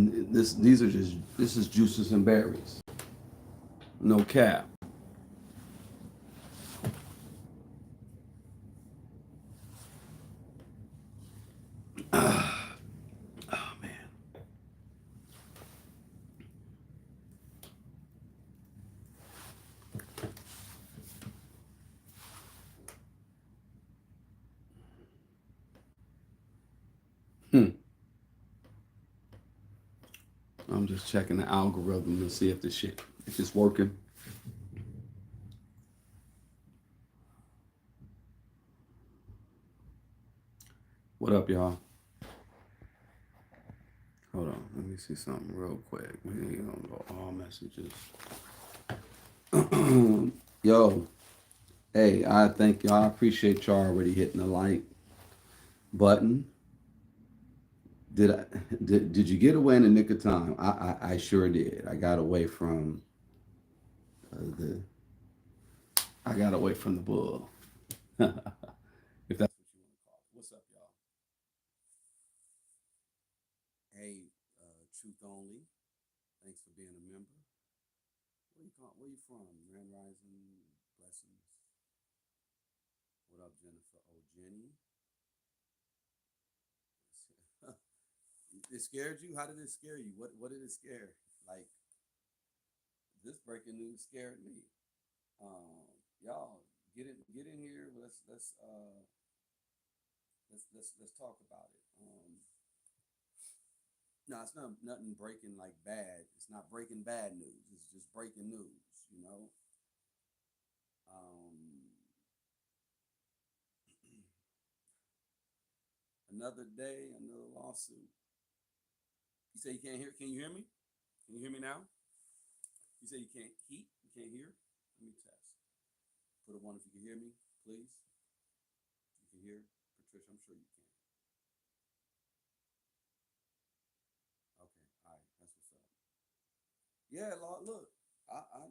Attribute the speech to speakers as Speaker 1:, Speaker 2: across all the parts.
Speaker 1: This is juices and berries. No cap. Oh man. Hmm. I'm just checking the algorithm to see if this shit if it's working. What up, y'all? Hold on. Let me see something real quick. We ain't gonna go all messages. Yo, hey, I thank y'all. I appreciate y'all already hitting the like button. Did I did you get away in the nick of time? I sure did. The I got away from the bull. If that's what you want to call it. What's up, y'all? Hey, Truth Only. Thanks for being a member. Where you from? Grand Rising Blessings. What up, Jennifer? Oh, Jenny. It scared you? How did it scare you? What did it scare? Like this breaking news scared me. Y'all get in here. Let's talk about it. No, it's not nothing breaking like bad. It's not breaking bad news. It's just breaking news. You know. Um, another day, another lawsuit. You say you can't hear? Can you hear me? Can you hear me now? You say you can't heat? You can't hear? Let me test. Put a one if you can hear me, please. You can hear Patricia. I'm sure you can. Okay, all right, that's what's up. Yeah, Lord, look, I have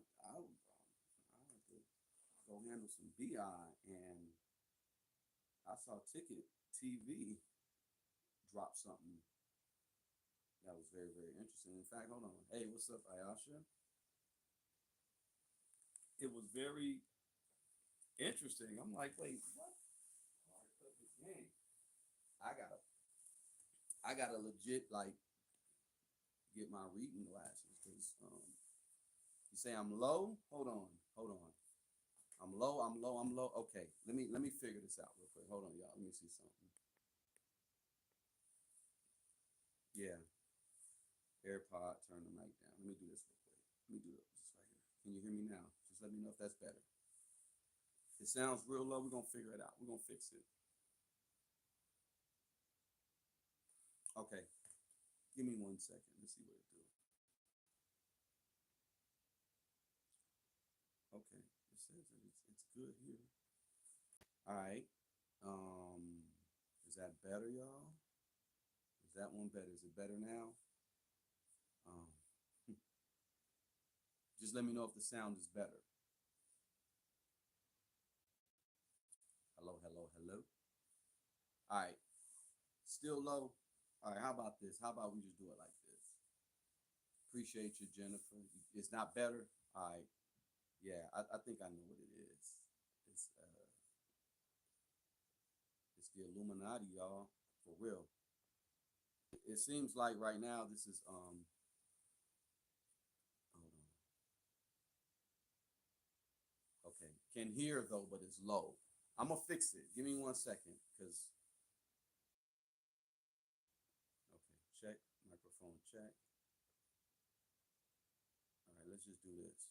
Speaker 1: to go handle some BI, and I saw Ticket TV drop something that was very, very interesting. In fact, hold on. Hey, what's up, Ayasha? It was very interesting. I'm like, wait, what part of the game? I gotta, I gotta legit like get my reading glasses because you say I'm low. Hold on. I'm low. I'm low. I'm low. Okay, let me figure this out real quick. Hold on, y'all. Let me see something. Yeah, AirPod. Turn the mic down. Let me do this real quick. Let me do this right here. Can you hear me now? Just let me know if that's better. It sounds real low. We're gonna figure it out. We're gonna fix it. Okay, give me 1 second. Let's see what it do. Okay, it says that it's good here. All right. Um, is that better, y'all? Is that one better? Is it better now? Um, just let me know if the sound is better. Hello, hello, hello. All right. Still low. All right. How about this? How about we just do it like this? Appreciate you, Jennifer. It's not better. All right. Yeah, I think I know what it is. It's uh, it's the Illuminati, y'all. For real. It seems like right now this is hold on. Okay. Can hear though, but it's low. I'm gonna fix it. Give me 1 second, cause okay, check microphone check. All right, let's just do this.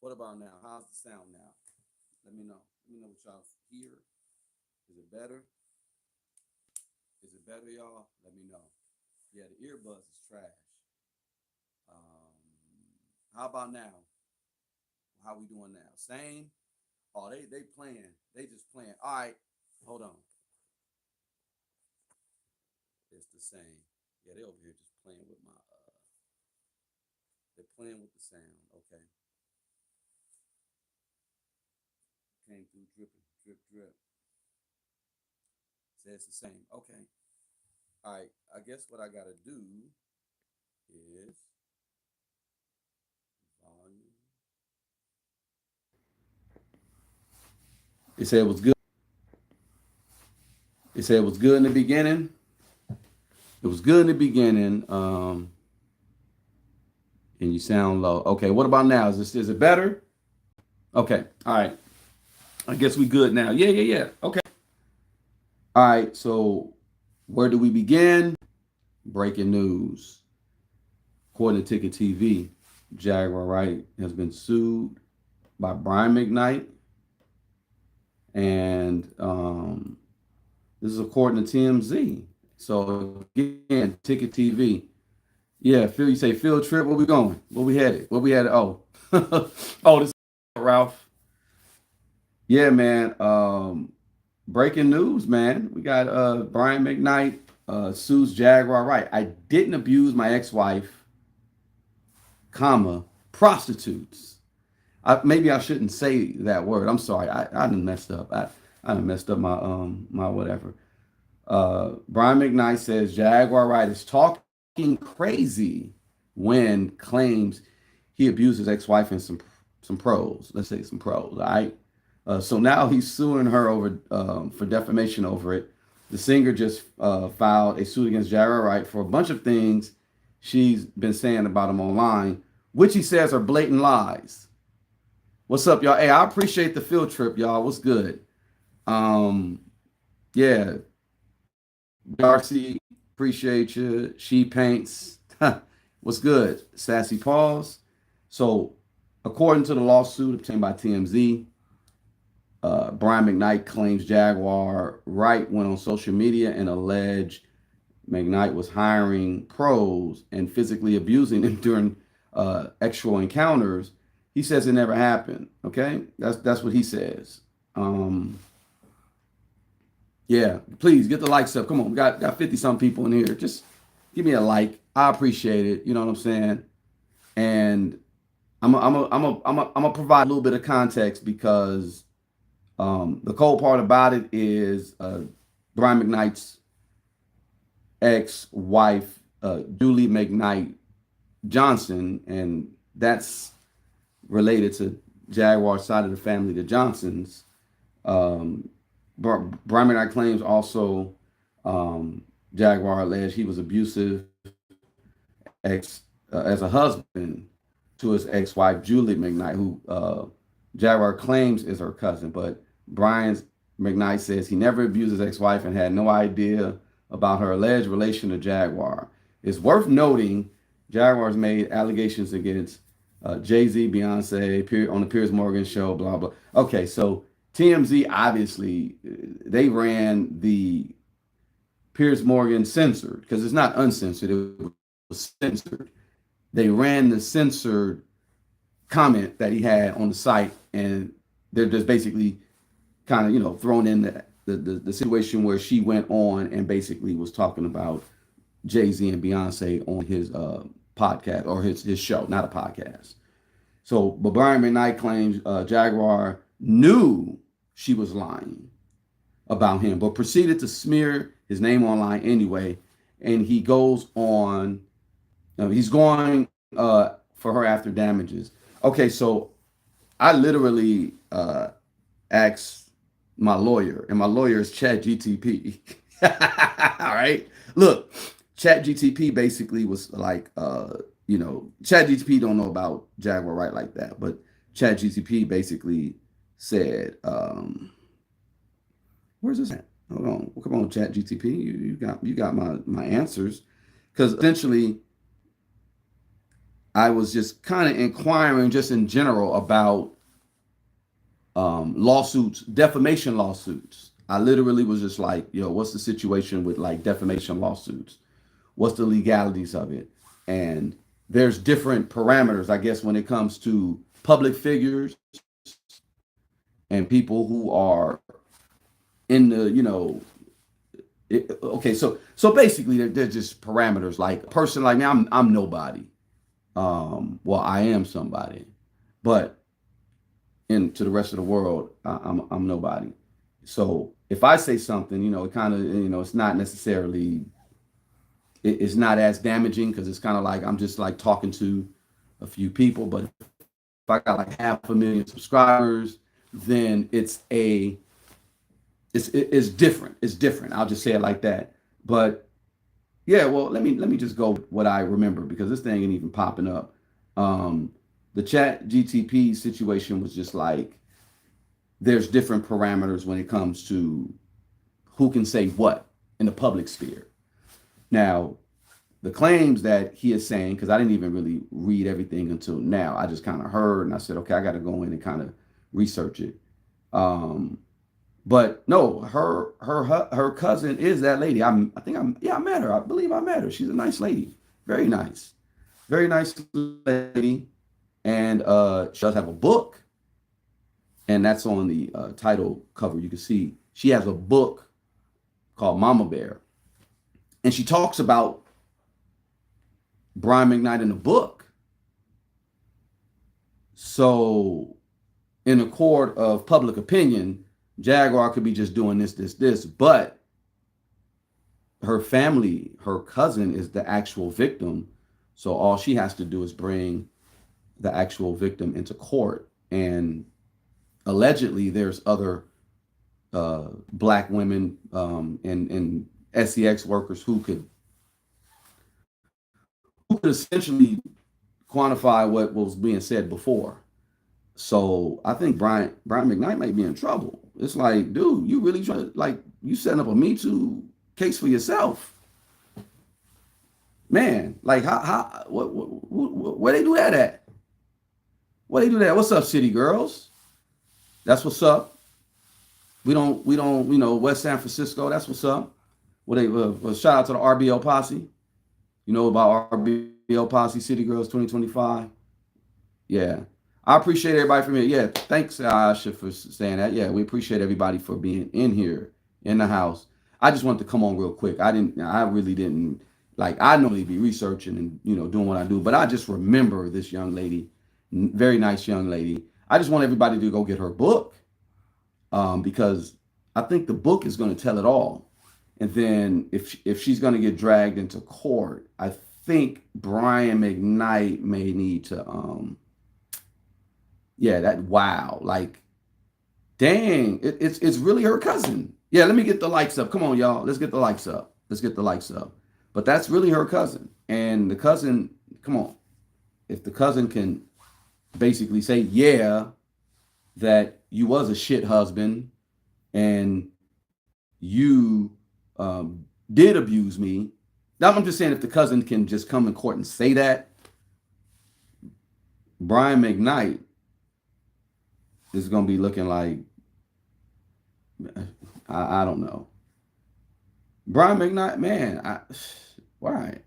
Speaker 1: What about now? How's the sound now? Let me know. Let me know what y'all hear. Is it better? Is it better, y'all? Let me know. Yeah, the earbuds is trash. How about now? How we doing now? Same? Oh, they playing. They just playing. All right, hold on. It's the same. Yeah, they over here just playing with my. They're playing with the sound. Okay, came through dripping, drip, drip. Says the same. Okay. All right, I guess what I gotta do is volume. It said it was good. It said it was good in the beginning. It was good in the beginning. And you sound low. Okay, what about now? Is it better? Okay, all right. I guess we good now. Yeah, yeah, yeah. Okay. All right. So where do we begin? Breaking news. According to Ticket TV, Jaguar Wright has been sued by Brian McKnight, and this is according to TMZ. So again, Ticket TV. Yeah, Phil, you say field trip. Where we going? Where we headed? Where we headed? Oh, oh, this is Ralph. Yeah, man. Breaking news, man. We got Brian McKnight sues Jaguar Wright. I didn't abuse my ex-wife, comma, prostitutes. Maybe I shouldn't say that word. I'm sorry. I done messed up. I done messed up my whatever. Brian McKnight says Jaguar Wright is talking crazy when claims he abused his ex-wife and some pros. Let's say some pros. All right. So now he's suing her over for defamation over it. The singer just filed a suit against Jaguar Wright for a bunch of things she's been saying about him online, which he says are blatant lies. What's up, y'all? Hey, I appreciate the field trip, y'all. What's good? Um, yeah, Darcy, appreciate you. She paints. What's good? Sassy Paws. So, according to the lawsuit obtained by TMZ, Brian McKnight claims Jaguar Wright went on social media and alleged McKnight was hiring pros and physically abusing him during actual encounters. He says it never happened. Okay, that's what he says. Um, yeah, please get the likes up. Come on, we got 50 some people in here. Just give me a like. I appreciate it. You know what I'm saying? And I'm gonna provide a little bit of context because the cold part about it is Brian McKnight's ex-wife, Julie McKnight Johnson, and that's related to Jaguar's side of the family, the Johnsons. Um, Brian McKnight claims also Jaguar alleged he was abusive as a husband to his ex-wife Julie McKnight, who Jaguar claims is her cousin, but Brian McKnight says he never abused his ex-wife and had no idea about her alleged relation to Jaguar. It's worth noting Jaguar's made allegations against Jay-Z, Beyonce, on the Piers Morgan show, blah, blah. Okay, so TMZ, obviously, they ran the Piers Morgan censored, because it's not uncensored, it was censored. They ran the censored comment that he had on the site, and they're just basically kind of, thrown in the situation where she went on and basically was talking about Jay-Z and Beyonce on his podcast, or his show, not a podcast. So, but Brian McKnight claims Jaguar knew she was lying about him, but proceeded to smear his name online anyway. And he goes on, he's going for her after damages. Okay, so I literally asked my lawyer, and my lawyer is Chat GTP. All right, look, Chat GTP basically was like, Chat GTP don't know about Jaguar Wright like that, but Chat GTP basically said, "Where's this at? Hold on, come on, Chat GTP, you got my answers," because essentially I was just kind of inquiring just in general about lawsuits, defamation lawsuits. I literally was just like, what's the situation with like defamation lawsuits? What's the legalities of it? And there's different parameters, I guess, when it comes to public figures and people who are in the, okay, so basically they're just parameters. Like a person like me, I'm nobody. Well, I am somebody, but to the rest of the world, I'm nobody. So if I say something, it kind of, it's not necessarily it's not as damaging because it's kind of like I'm just like talking to a few people. But if I got like 500,000 subscribers, then it's different. It's different. I'll just say it like that. But yeah, well, let me just go with what I remember because this thing ain't even popping up. Um, the Chat GTP situation was just like there's different parameters when it comes to who can say what in the public sphere. Now, the claims that he is saying, because I didn't even really read everything until now, I just kind of heard and I said, okay, I got to go in and kind of research it. Um, but no, her cousin is that lady. I met her. I believe I met her. She's a nice lady, very nice lady, and she does have a book, and that's on the title cover. You can see she has a book called Mama Bear, and she talks about Brian McKnight in the book. So, in a court of public opinion, Jaguar could be just doing this, but her family, her cousin is the actual victim. So all she has to do is bring the actual victim into court. And allegedly, there's other black women and SEX workers who could essentially quantify what was being said before. So I think Brian McKnight might be in trouble. It's like, dude, you really trying to like you setting up a Me Too case for yourself, man. Like how where they do that at? Where they do that? What's up, city girls? That's what's up. We don't West San Francisco. That's what's up. What they shout out to the RBL posse. You know about RBL posse City Girls 2025. Yeah. I appreciate everybody from here. Yeah, thanks, Asha, for saying that. Yeah, we appreciate everybody for being in here in the house. I just wanted to come on real quick. I really didn't like. I normally be researching and doing what I do, but I just remember this young lady, very nice young lady. I just want everybody to go get her book, because I think the book is going to tell it all. And then if she's going to get dragged into court, I think Brian McKnight may need to like, dang, it's really her cousin. Yeah, let me get the likes up. Come on, y'all. Let's get the likes up. But that's really her cousin. And the cousin, come on. If the cousin can basically say, yeah, that you was a shit husband and you did abuse me. Now I'm just saying if the cousin can just come in court and say that, Brian McKnight is going to be looking like, I don't know. Brian McKnight, man, why?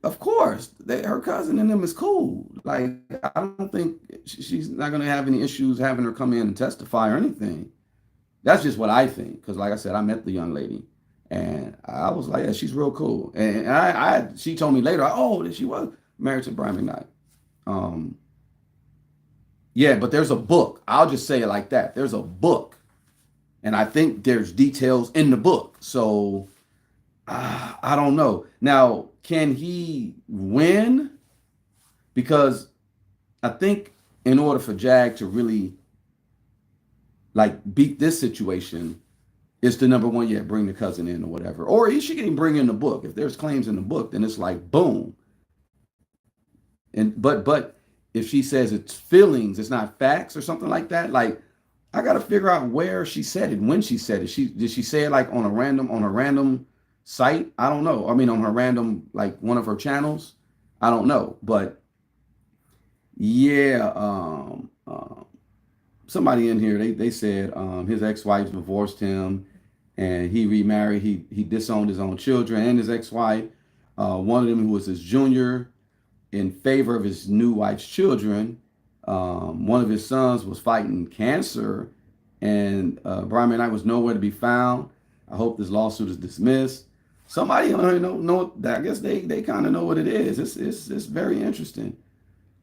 Speaker 1: Of course, her cousin and them is cool. Like, I don't think she's not going to have any issues having her come in and testify or anything. That's just what I think. Because like I said, I met the young lady and I was like, yeah, she's real cool. And she told me later, that she was married to Brian McKnight. Yeah, but there's a book. I'll just say it like that. There's a book. And I think there's details in the book. So I don't know. Now, can he win? Because I think in order for Jag to really like beat this situation is the number one, bring the cousin in or whatever. Or she can even bring in the book. If there's claims in the book, then it's like boom. And but if she says it's feelings, it's not facts or something like that, like I gotta figure out where she said it, when she said it. Did she say it like on a random site? I don't know. I mean on her random, like one of her channels. I don't know. But yeah, somebody in here, they said his ex-wife divorced him and he remarried. He disowned his own children and his ex-wife. One of them, who was his junior, in favor of his new wife's children. One of his sons was fighting cancer, and Brian McKnight was nowhere to be found. I hope this lawsuit is dismissed. Somebody know. I guess they kind of know what it is. It's very interesting.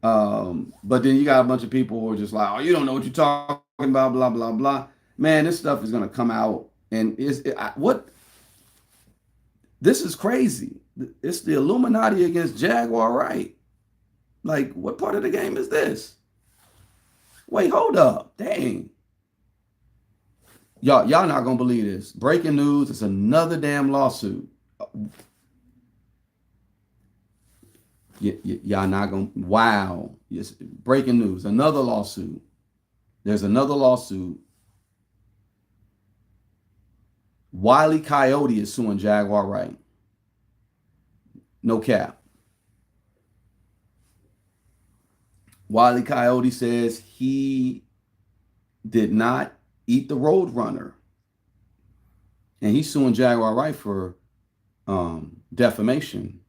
Speaker 1: But then you got a bunch of people who are just like, oh, you don't know what you're talking about, blah blah blah. Man, this stuff is gonna come out, and what This is crazy. It's the Illuminati against Jaguar Wright. Like, what part of the game is this? Wait, hold up. Dang. Y'all not gonna believe this. Breaking news, it's another damn lawsuit. Y'all not gonna, wow. Yes, breaking news, another lawsuit. There's another lawsuit. Wile E. Coyote is suing Jaguar Wright. No cap. Wile E. Coyote says he did not eat the Roadrunner. And he's suing Jaguar Wright for defamation.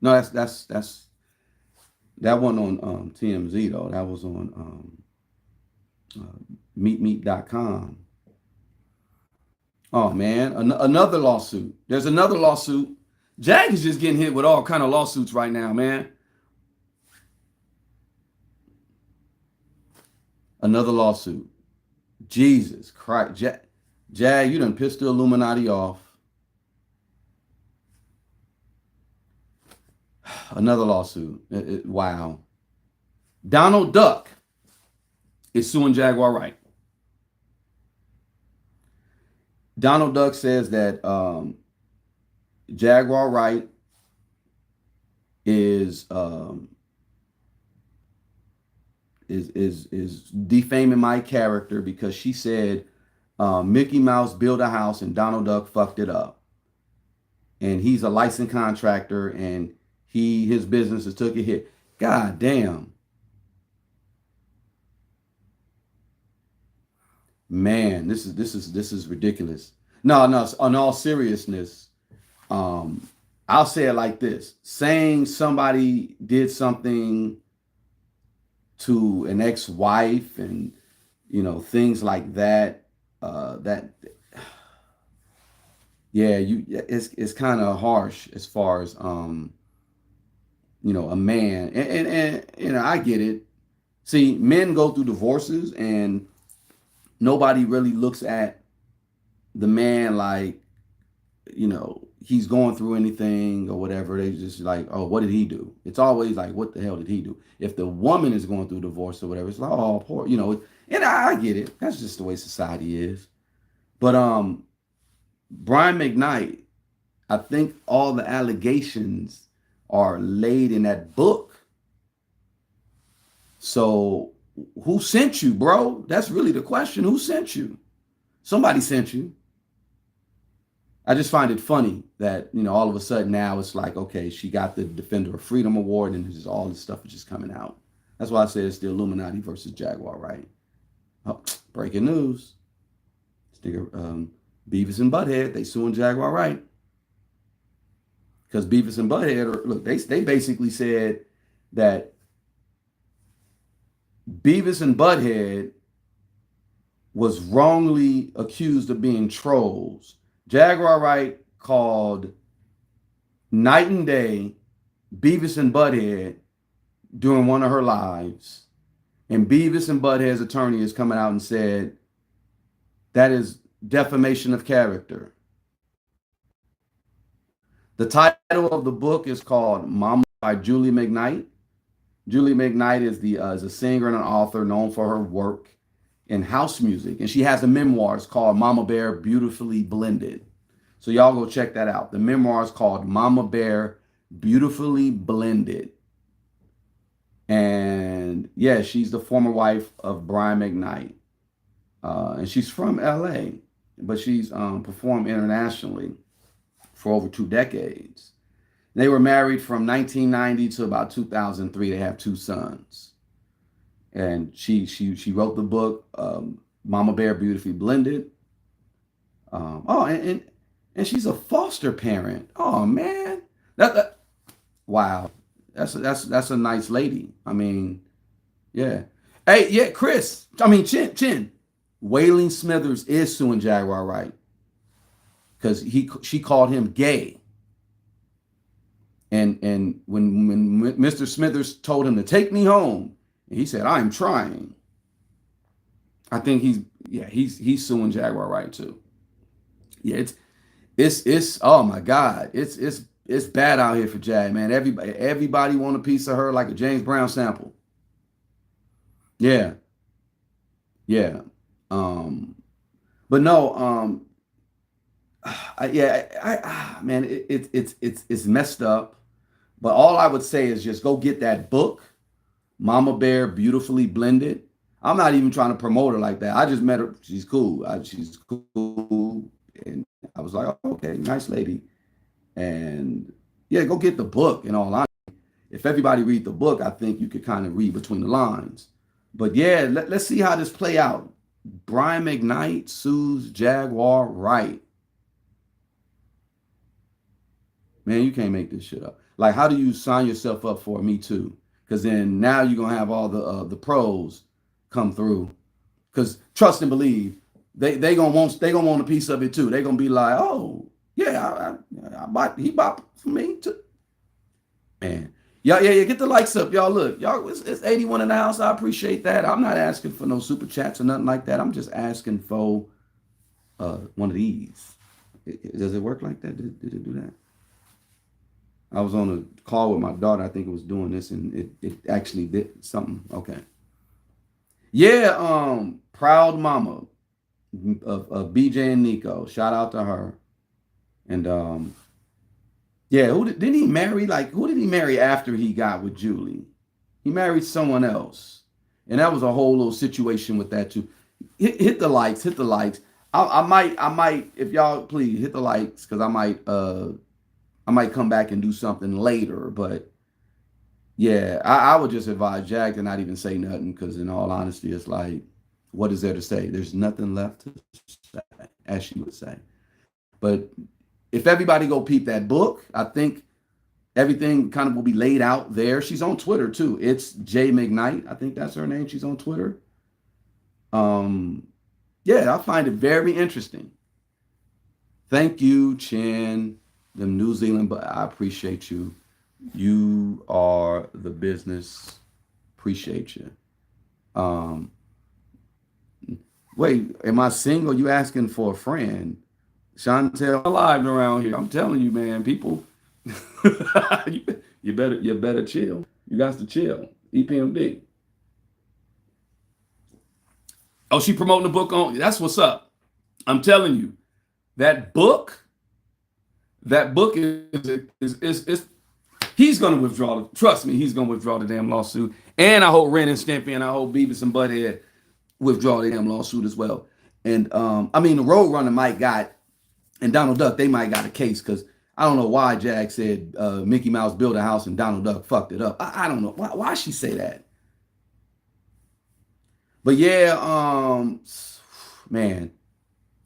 Speaker 1: No, that's that wasn't on TMZ though. That was on meetmeet.com. Oh man, another lawsuit. There's another lawsuit. Jag is just getting hit with all kind of lawsuits right now, man. Another lawsuit. Jesus Christ. Jag, you done pissed the Illuminati off. Another lawsuit. Wow. Donald Duck is suing Jaguar Wright. Donald Duck says that Jaguar Wright is defaming my character because she said Mickey Mouse built a house and Donald Duck fucked it up. And he's a licensed contractor and his business has took a hit. God damn. Man, this is ridiculous. No, on all seriousness, I'll say it like this. Saying somebody did something to an ex-wife and things like that, it's kind of harsh as far as a man, and I get it. See, men go through divorces and nobody really looks at the man like he's going through anything or whatever. They just like, oh, what did he do? It's always like, what the hell did he do? If the woman is going through divorce or whatever, it's like, oh, poor, and I get it. That's just the way society is. But Brian McKnight, I think all the allegations are laid in that book. So who sent you, bro? That's really the question. Who sent you? Somebody sent you. I just find it funny that, all of a sudden now it's like, okay, she got the Defender of Freedom Award and just all this stuff is just coming out. That's why I say it's the Illuminati versus Jaguar, right? Oh, breaking news. Beavis and Butthead, they suing Jaguar Wright. Because Beavis and Butthead, look, they basically said that Beavis and Butthead was wrongly accused of being trolls. Jaguar Wright called night and day Beavis and Butthead during one of her lives. And Beavis and Butthead's attorney is coming out and said that is defamation of character. The title of the book is called Mama by Julie McKnight. Julie McKnight is a singer and an author known for her work in house music. And she has a memoir. It's called Mama Bear Beautifully Blended. So y'all go check that out. The memoir is called Mama Bear Beautifully Blended. And yeah, she's the former wife of Brian McKnight. And she's from LA, but she's performed internationally for over 2 decades. They were married from 1990 to about 2003. They have 2 sons. And she wrote the book, Mama Bear Beautifully Blended. And she's a foster parent. Oh man, wow, that's a nice lady. I mean, yeah. Hey, yeah, Chin. Wayland Smithers is suing Jaguar Wright because she called him gay. And when Mr. Smithers told him to take me home, he said, I'm trying. I think he's suing Jaguar Wright too. Yeah, It's oh my God. It's bad out here for Jag, man. Everybody want a piece of her like a James Brown sample. Yeah, yeah. Um, but no, man, it's messed up. But all I would say is just go get that book, Mama Bear, beautifully blended. I'm not even trying to promote her like that. I just met her. She's cool. She's cool, and I was like, oh, okay, nice lady. And yeah, go get the book. In all honesty, if everybody read the book, I think you could kind of read between the lines. But yeah, let's see how this play out. Brian McKnight sues Jaguar. Right, man, you can't make this shit up. Like, how do you sign yourself up for Me Too? Because then now you're gonna have all the pros come through. Because trust and believe, they gonna want a piece of it too. They gonna be like, oh yeah, I bought he bought for me too. Man, yeah. Get the likes up, y'all. Look, y'all, it's 81 in the house. I appreciate that. I'm not asking for no super chats or nothing like that. I'm just asking for one of these. Does it work like that? Did it do that? I was on a call with my daughter. I think it was doing this, and it actually did something. Okay. Yeah. Proud mama of BJ and Nico. Shout out to her. And yeah, didn't he marry? Like, who did he marry after he got with Julie? He married someone else, and that was a whole little situation with that too. Hit the likes. Hit the likes. I might. If y'all please hit the likes, because I might come back and do something later. But yeah, I would just advise Jack to not even say nothing, because in all honesty, it's like, what is there to say? There's nothing left to say, as she would say. But if everybody go peep that book, I think everything kind of will be laid out there. She's on Twitter too. It's J McKnight. I think that's her name. She's on Twitter. Um, yeah, I find it very interesting. Thank you, Chin, the New Zealand, but I appreciate you. You are the business. Appreciate you. Um, Wait, am I single? You asking for a friend? Chantel alive around here. I'm telling you, man, people, you better chill. You got to chill. EPMD. Oh, she promoting the book on. That's what's up. I'm telling you, that book, that book is he's gonna withdraw. Trust me, he's gonna withdraw the damn lawsuit. And I hope Ren and Stimpy and I hope Beavis and Butthead withdraw the damn lawsuit as well. And I mean, the Roadrunner might got, and Donald Duck, they might got a case, because I don't know why Jack said Mickey Mouse built a house and Donald Duck fucked it up. I don't know why she say that. But yeah, man,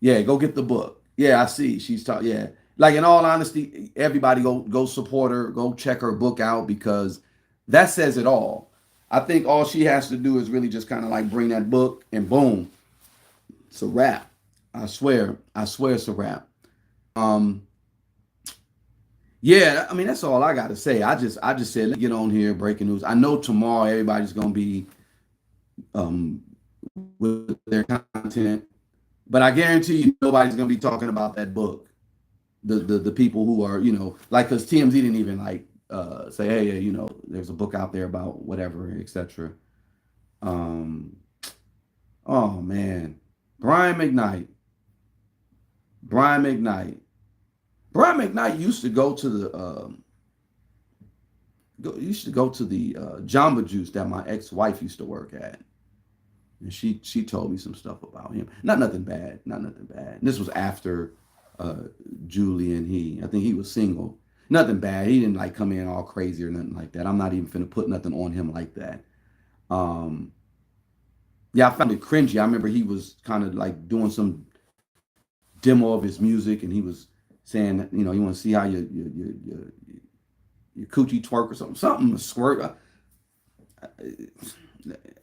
Speaker 1: yeah, go get the book. Yeah, I see. She's talking. Yeah, like, in all honesty, everybody go support her. Go check her book out, because that says it all. I think all she has to do is really just kind of like bring that book, and boom, it's a wrap. I swear it's a wrap. Um, yeah, I mean, that's all I got to say. I just said, let's get on here, breaking news. I know tomorrow everybody's gonna be um with their content, but I guarantee you nobody's gonna be talking about that book. The people who are, like, because TMZ didn't even like say, hey, there's a book out there about whatever, etc. Um, oh man, Brian McKnight. Brian McKnight. Brian McKnight used to go to the Jamba Juice that my ex-wife used to work at. And she told me some stuff about him. Nothing bad. And this was after Julie and he. I think he was single. Nothing bad. He didn't like come in all crazy or nothing like that. I'm not even finna put nothing on him like that. Yeah, I found it cringy. I remember he was kind of like doing some demo of his music, and he was saying, you want to see how your coochie twerk or something squirt.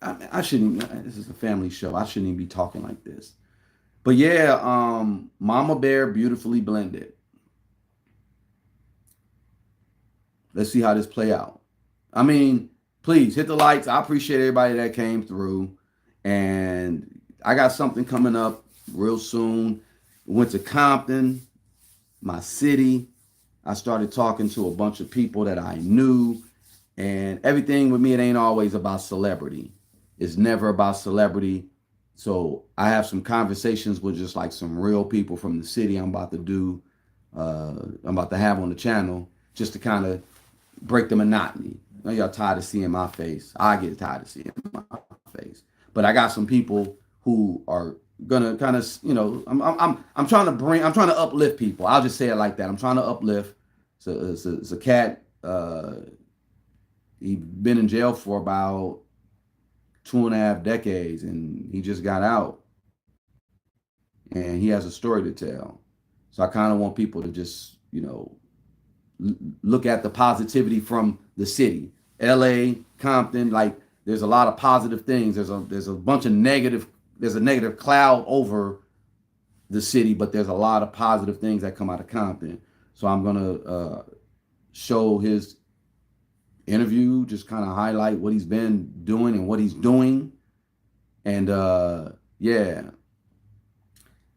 Speaker 1: I shouldn't. This is a family show. I shouldn't even be talking like this. But yeah, Mama Bear, beautifully blended. Let's see how this play out. I mean, please hit the likes. I appreciate everybody that came through, and I got something coming up real soon. Went to Compton. my city. I started talking to a bunch of people that I knew. And everything with me, it ain't always about celebrity. It's never about celebrity. So I have some conversations with just like some real people from the city I'm about to have on the channel just to kind of break the monotony. I know y'all tired of seeing my face. I get tired of seeing my face. But I got some people who are gonna kind of, I'm trying to I'm trying to uplift people. I'll just say it like that. I'm trying to uplift. It's a cat. He been in jail for about 2.5 decades, and he just got out, and he has a story to tell. So I kind of want people to just, look at the positivity from the city, L.A., Compton. Like, there's a lot of positive things. There's a bunch of negative. There's a negative cloud over the city, but there's a lot of positive things that come out of Compton. So I'm gonna show his interview, just kind of highlight what he's been doing and what he's doing. And yeah,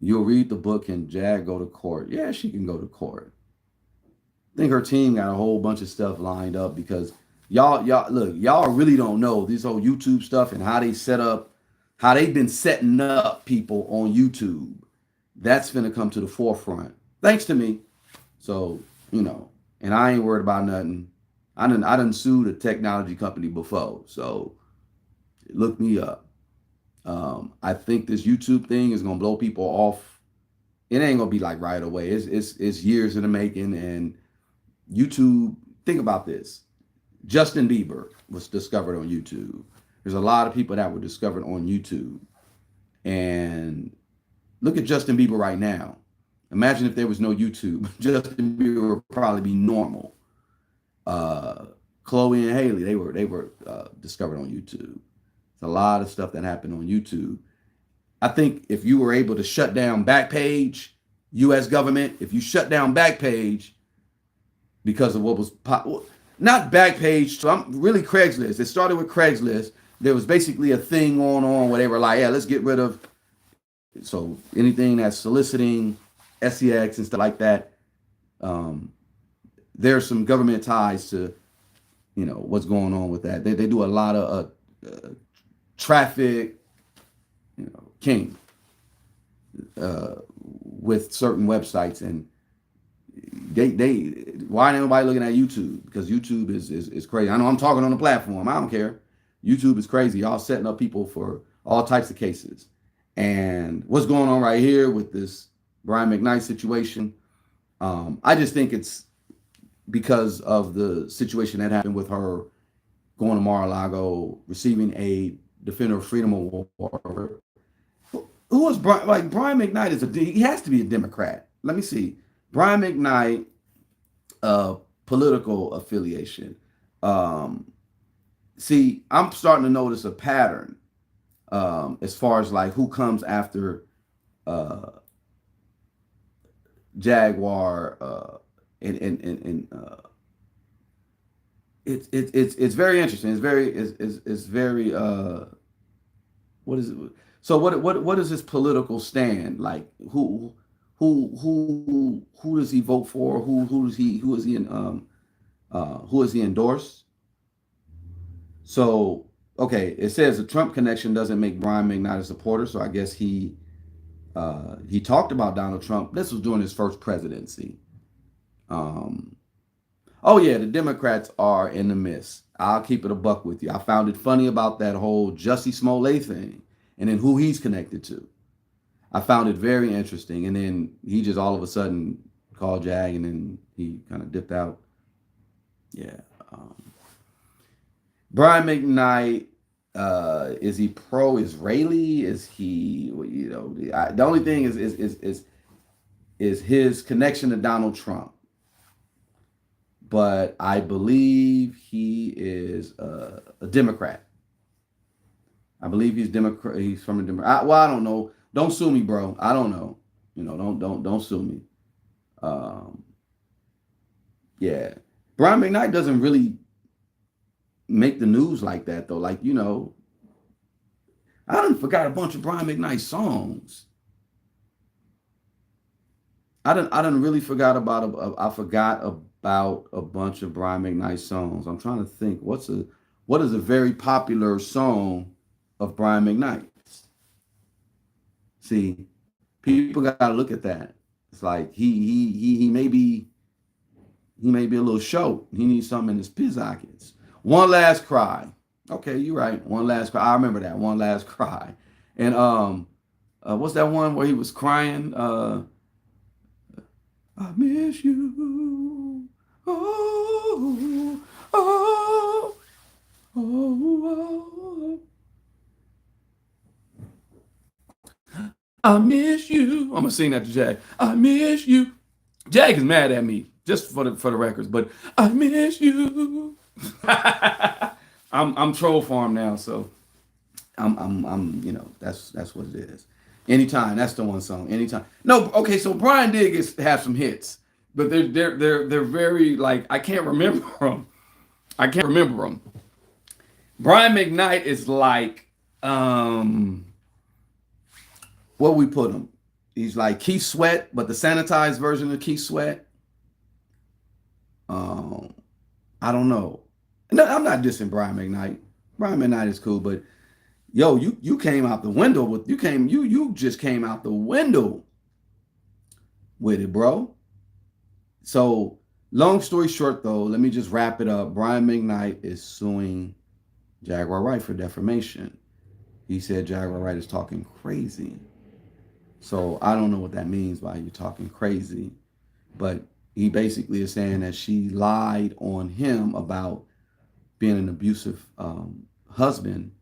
Speaker 1: you'll read the book. Can Jag go to court? Yeah, she can go to court. I think her team got a whole bunch of stuff lined up because y'all really don't know this whole YouTube stuff and how they set up, how they've been setting up people on YouTube. That's gonna come to the forefront, thanks to me. So, and I ain't worried about nothing. I done sued a technology company before, so look me up. I think this YouTube thing is gonna blow people off. It ain't gonna be like right away. It's years in the making. And YouTube, think about this. Justin Bieber was discovered on YouTube. There's a lot of people that were discovered on YouTube. And look at Justin Bieber right now. Imagine if there was no YouTube. Justin Bieber would probably be normal. Chloe and Haley, they were discovered on YouTube. It's a lot of stuff that happened on YouTube. I think if you were able to shut down Backpage, U.S. government, if you shut down Backpage because of what was not Backpage, so I'm really Craigslist. It started with Craigslist. There was basically a thing going on where they were like, yeah, let's get rid of so anything that's soliciting SEX and stuff like that. There's some government ties to, what's going on with that. They do a lot of traffic, king with certain websites, and they why ain't nobody looking at YouTube? Because YouTube is crazy. I know I'm talking on the platform. I don't care. YouTube is crazy. Y'all setting up people for all types of cases. And what's going on right here with this Brian McKnight situation? I just think it's because of the situation that happened with her going to Mar-a-Lago, receiving a Defender of Freedom Award. Who is Brian? Like, Brian McKnight he has to be a Democrat. Let me see. Brian McKnight, political affiliation. See, I'm starting to notice a pattern as far as like who comes after Jaguar and it's very interesting. It's very what is it? So what is his political stand like? Who does he vote for? Who is he endorse? So okay, it says the Trump connection doesn't make Brian McKnight a supporter. So I guess he talked about Donald Trump. This was during his first presidency. Oh yeah, the Democrats are in the midst. I'll keep it a buck with you. I found it funny about that whole Jussie Smollett thing, and then who he's connected to. I found it very interesting. And then he just all of a sudden called Jag, and then he kind of dipped out. Yeah. Brian McKnight, is he pro-Israeli? Is he, the only thing is his connection to Donald Trump. But I believe he is a Democrat. I believe he's Democrat. He's from a Democrat. Well, I don't know. Don't sue me, bro. I don't know. Don't sue me. Yeah, Brian McKnight doesn't really make the news like that, though. Like, I done forgot a bunch of Brian McKnight songs. I done really forgot about I forgot about a bunch of Brian McKnight songs. I'm trying to think what is a very popular song of Brian McKnight's. See, people got to look at that. It's like he may be a little short. He needs something in his pockets. One last cry. Okay, you're right. One last cry. I remember that. One last cry. And what's that one where he was crying? I miss you. Oh, oh, oh, I miss you. I'm gonna sing that to Jag. I miss you. Jag is mad at me just for the records, but I miss you. I'm troll farm now, so I'm that's what it is. Anytime, that's the one song. Anytime. No, okay, so Brian did have some hits, but they're very like I can't remember them. I can't remember them. Brian McKnight is like what we put him. He's like Keith Sweat, but the sanitized version of Keith Sweat. Um, I don't know. No, I'm not dissing Brian McKnight. Brian McKnight is cool, but yo, you came out the window with you just came out the window with it, bro. So long story short, though, let me just wrap it up. Brian McKnight is suing Jaguar Wright for defamation. He said Jaguar Wright is talking crazy. So I don't know what that means by you talking crazy, but he basically is saying that she lied on him about being an abusive husband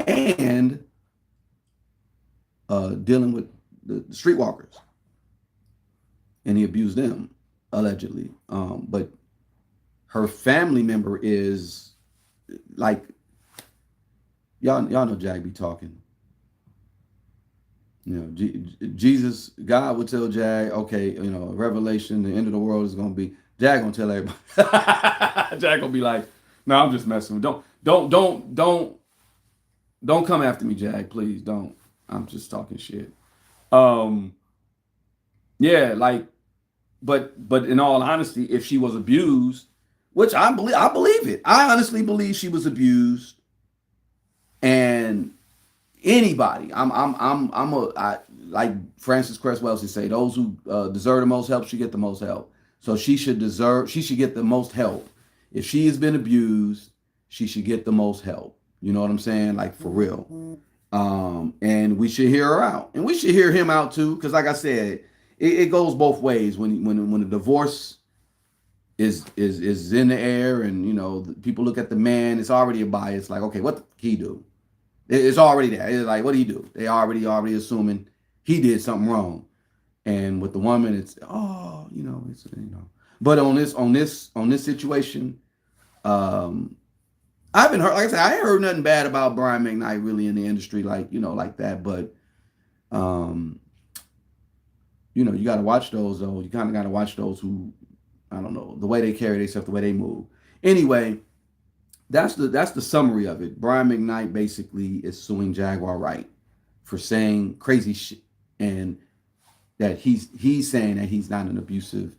Speaker 1: and dealing with the streetwalkers, and he abused them allegedly. But her family member is like y'all know Jag be talking. You know, Jesus, God would tell Jag, okay, you know, Revelation, the end of the world is gonna be. Jag gonna tell everybody. Jag gonna be like, no, I'm just messing with. Don't come after me, Jag. Please don't. I'm just talking shit. Um, yeah, like, but in all honesty, if she was abused, which I believe it. I honestly believe she was abused, and anybody. Like Francis Cresswell should say, those who deserve the most help should get the most help. So she should get the most help. If she has been abused, she should get the most help. You know what I'm saying? Like for real. And we should hear her out, and we should hear him out too, because like I said, it goes both ways. When a divorce is in the air, and you know people look at the man, it's already a bias. Like, okay, what did he do? It's already there. It's like, what do you do? They already assuming he did something wrong. And with the woman, it's it's you know. But on this situation, I haven't heard. Like I said, I ain't heard nothing bad about Brian McKnight really in the industry, like like that. But you got to watch those though. You kind of got to watch those who, I don't know, the way they carry themselves, the way they move. Anyway. That's the summary of it. Brian McKnight basically is suing Jaguar Wright for saying crazy shit, and that he's saying that he's not an abusive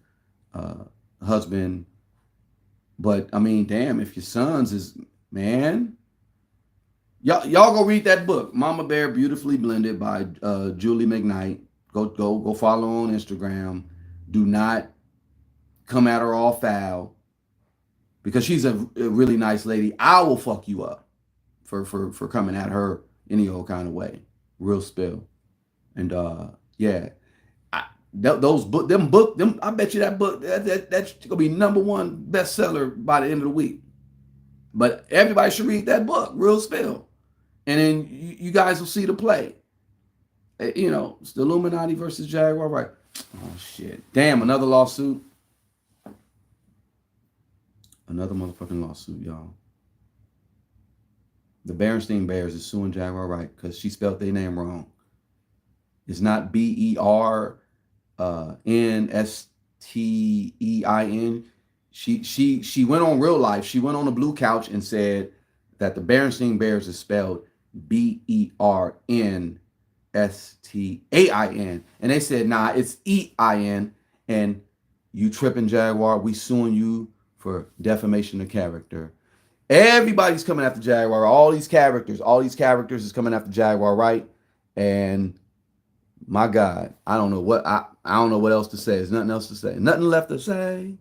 Speaker 1: husband. But I mean, damn, if your sons is, man, y'all go read that book, Mama Bear Beautifully Blended by Julie McKnight. Go follow on Instagram. Do not come at her all foul, because she's a really nice lady. I will fuck you up for coming at her any old kind of way. Real spill. And yeah, those book, them. I bet you that book that's gonna be #1 bestseller by the end of the week. But everybody should read that book, Real Spill, and then you guys will see the play. It's the Illuminati versus Jaguar, right? Oh shit! Damn, another lawsuit. Another motherfucking lawsuit, y'all. The Berenstein Bears is suing Jaguar Wright because she spelled their name wrong. It's not Bernstein. She went on Real Life. She went on the blue couch and said that the Berenstein Bears is spelled Bernstein, Stain. And they said, nah, it's EIN. And you tripping, Jaguar. We suing you for defamation of character. Everybody's coming after Jaguar. All these characters is coming after Jaguar, right? And my God, I don't know what else to say. There's nothing else to say. Nothing left to say.